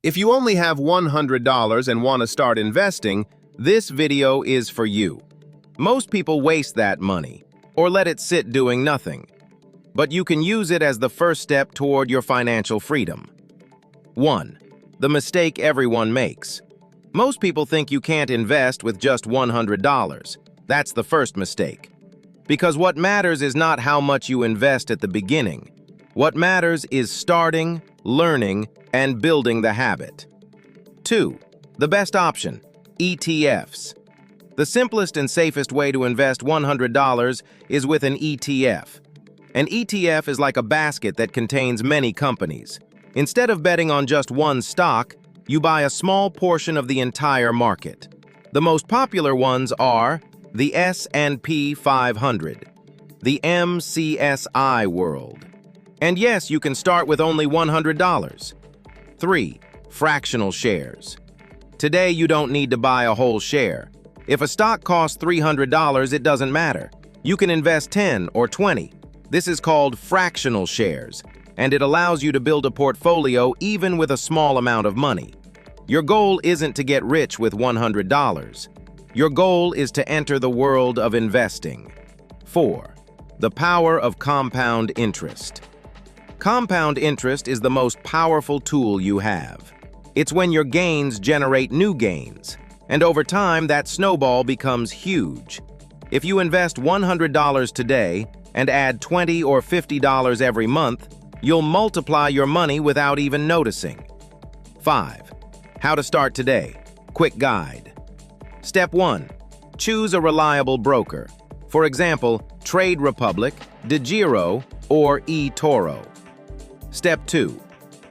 If you only have $100 and want to start investing, this video is for you. Most people waste that money or let it sit doing nothing. But you can use it as the first step toward your financial freedom. 1. The mistake everyone makes. Most people think you can't invest with just $100. That's the first mistake. Because what matters is not how much you invest at the beginning. What matters is starting, learning, and building the habit. 2. The best option, ETFs. The simplest and safest way to invest $100 is with an ETF. An ETF is like a basket that contains many companies. Instead of betting on just one stock, you buy a small portion of the entire market. The most popular ones are the S&P 500, the MSCI World. And yes, you can start with only $100. 3. Fractional shares. Today, you don't need to buy a whole share. If a stock costs $300, it doesn't matter. You can invest 10 or 20. This is called fractional shares, and it allows you to build a portfolio even with a small amount of money. Your goal isn't to get rich with $100. Your goal is to enter the world of investing. 4. The power of compound interest. Compound interest is the most powerful tool you have. It's when your gains generate new gains, and over time that snowball becomes huge. If you invest $100 today and add $20 or $50 every month, you'll multiply your money without even noticing. 5. How to start today. Quick guide. Step 1. Choose a reliable broker. For example, Trade Republic, eToro, or eToro. Step 2.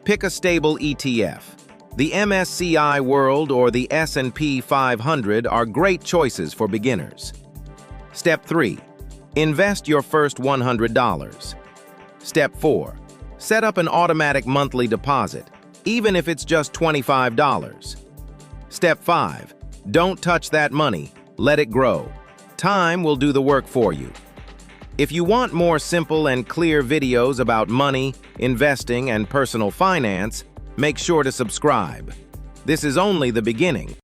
Pick a stable ETF. The MSCI World or the S&P 500 are great choices for beginners. Step 3. Invest your first $100. Step 4. Set up an automatic monthly deposit, even if it's just $25. Step 5. Don't touch that money, let it grow. Time will do the work for you. If you want more simple and clear videos about money, investing, and personal finance, make sure to subscribe. This is only the beginning.